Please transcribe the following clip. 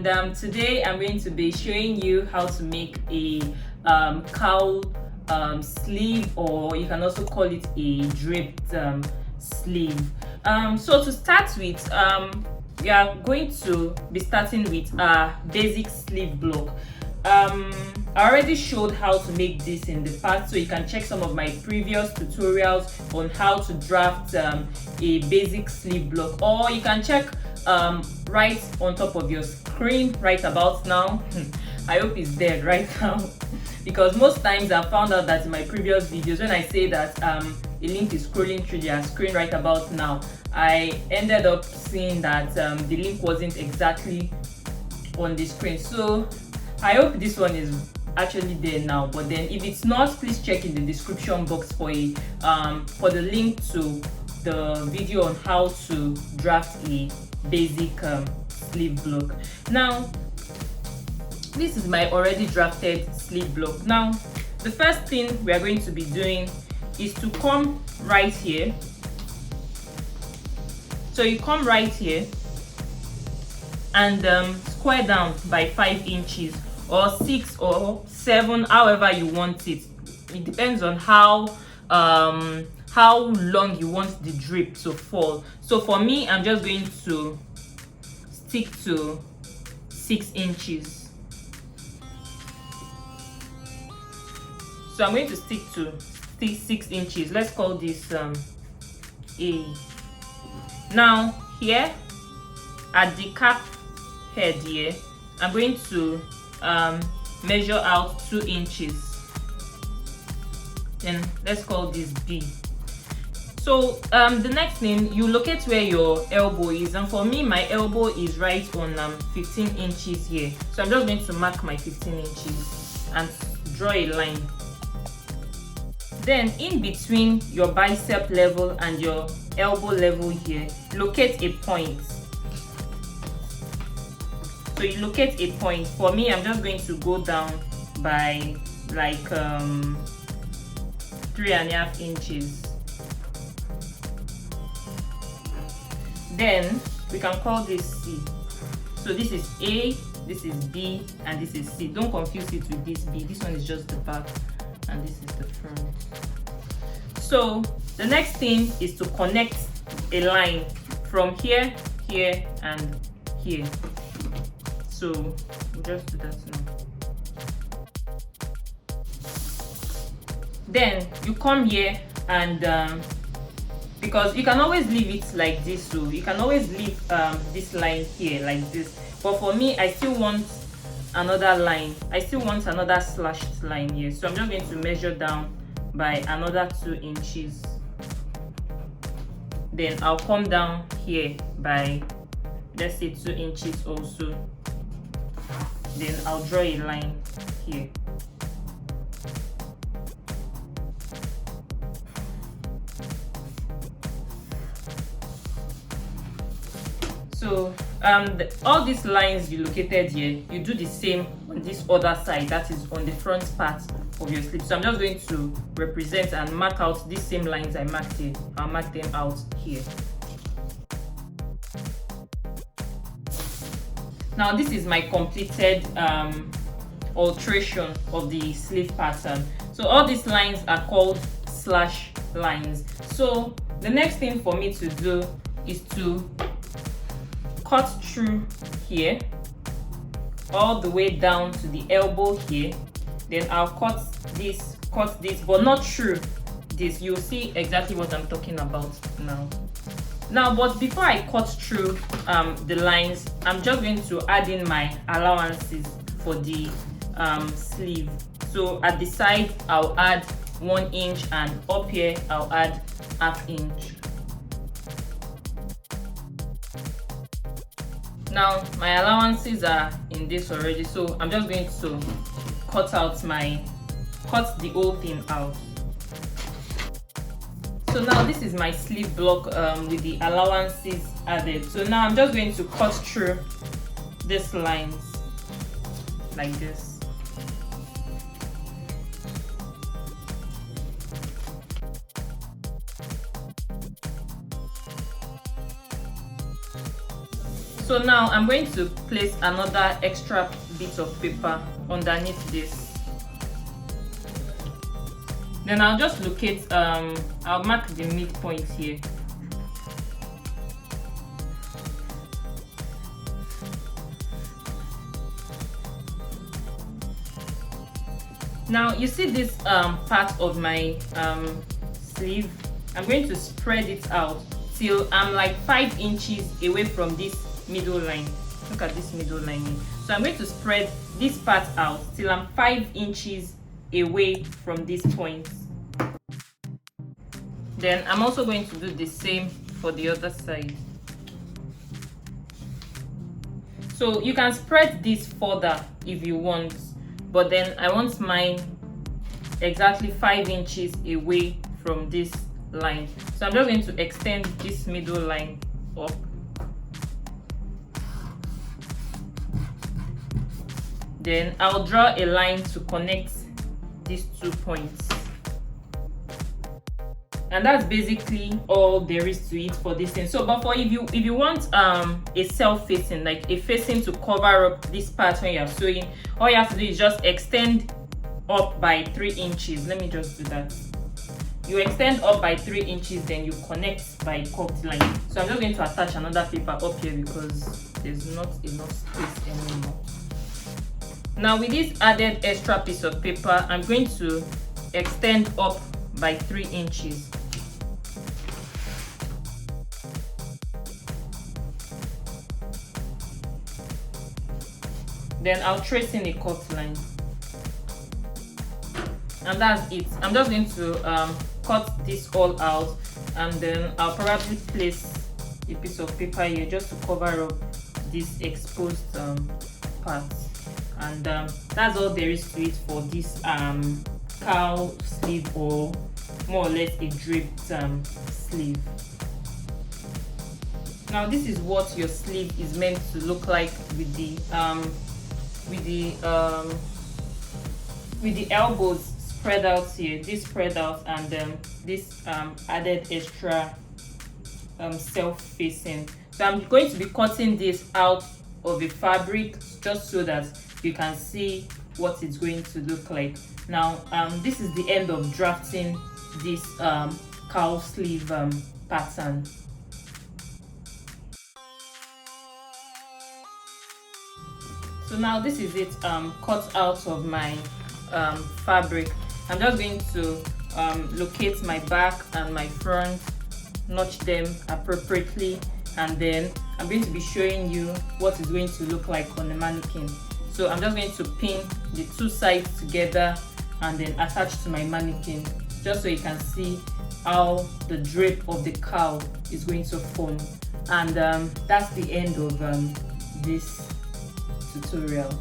and today I'm going to be showing you how to make a cowl sleeve, or you can also call it a draped sleeve. So to start with, we are going to be starting with a basic sleeve block. I already showed how to make this in the past, so you can check some of my previous tutorials on how to draft a basic sleeve block, or you can check right on top of your screen right about now. I hope it's there right now because most times I found out that in my previous videos, when I say that a link is scrolling through their screen right about now, I ended up seeing that the link wasn't exactly on the screen. So I hope this one is actually there now, but then if it's not, please check in the description box for the link to the video on how to draft a basic sleeve block. Now this is my already drafted sleeve block. Now the first thing we are going to be doing is to come right here. So you come right here and square down by 5 inches or 6 or 7, however you want it. It depends on how long you want the drape to fall. So for me, I'm just going to stick to 6 inches. So I'm going to stick to 6 inches. Let's call this A. Now here at the cap head here, I'm going to measure out 2 inches. Then let's call this B. So the next thing, you locate where your elbow is, and for me my elbow is right on 15 inches here. So I'm just going to mark my 15 inches and draw a line. Then in between your bicep level and your elbow level here, locate a point. So you locate a point. For me, I'm just going to go down by like 3.5 inches. Then we can call this C. So this is A, this is B, and this is C. Don't confuse it with this B. This one is just the back and this is the front. So the next thing is to connect a line from here, here, and here. So we'll just do that now. Then you come here and because you can always leave it like this, so you can always leave this line here like this, but for me I still want another line. I still want another slashed line here, so I'm just going to measure down by another 2 inches. Then I'll come down here by, let's say, 2 inches also. Then I'll draw a line here. So all these lines you located here, you do the same on this other side, that is on the front part of your sleeve. So I'm just going to represent and mark out these same lines I marked here. I'll mark them out here. Now this is my completed alteration of the sleeve pattern. So all these lines are called slash lines. So the next thing for me to do is to cut through here all the way down to the elbow here. Then I'll cut this, but not through this. You'll see exactly what I'm talking about now. But before I cut through the lines, I'm just going to add in my allowances for the sleeve. So at the side I'll add 1 inch, and up here I'll add 1/2 inch. Now my allowances are in this already, so I'm just going to cut the whole thing out. So now this is my sleeve block with the allowances added. So now I'm just going to cut through these lines like this. So now I'm going to place another extra bit of paper underneath this. Then I'll just locate, I'll mark the midpoint here. Now you see this part of my sleeve. I'm going to spread it out till I'm like 5 inches away from this middle line. Look at this middle line here. So I'm going to spread this part out till I'm 5 inches away from this point. Then I'm also going to do the same for the other side. So you can spread this further if you want, but then I want mine exactly 5 inches away from this line. So I'm just going to extend this middle line up. Then I'll draw a line to connect these 2 points. And that's basically all there is to it for this thing. So but for if you want a self-facing, like a facing to cover up this part when you're sewing, all you have to do is just extend up by 3 inches. Let me just do that. You extend up by 3 inches, then you connect by curved line. So I'm just going to attach another paper up here because there's not enough space anymore. Now with this added extra piece of paper, I'm going to extend up by 3 inches. Then I'll trace in a cut line. And that's it. I'm just going to cut this all out, and then I'll probably place a piece of paper here just to cover up this exposed part. And that's all there is to it for this cowl sleeve, or more or less a draped sleeve. Now this is what your sleeve is meant to look like with the elbows spread out here, this spread out, and this added extra self-facing. So I'm going to be cutting this out of the fabric just so that you can see what it's going to look like. Now this is the end of drafting this cowl sleeve pattern. So now this is it cut out of my fabric. I'm just going to locate my back and my front, notch them appropriately, and then I'm going to be showing you what it's going to look like on the mannequin. So I'm just going to pin the 2 sides together and then attach to my mannequin, just so you can see how the drape of the cowl is going to form. And that's the end of this tutorial.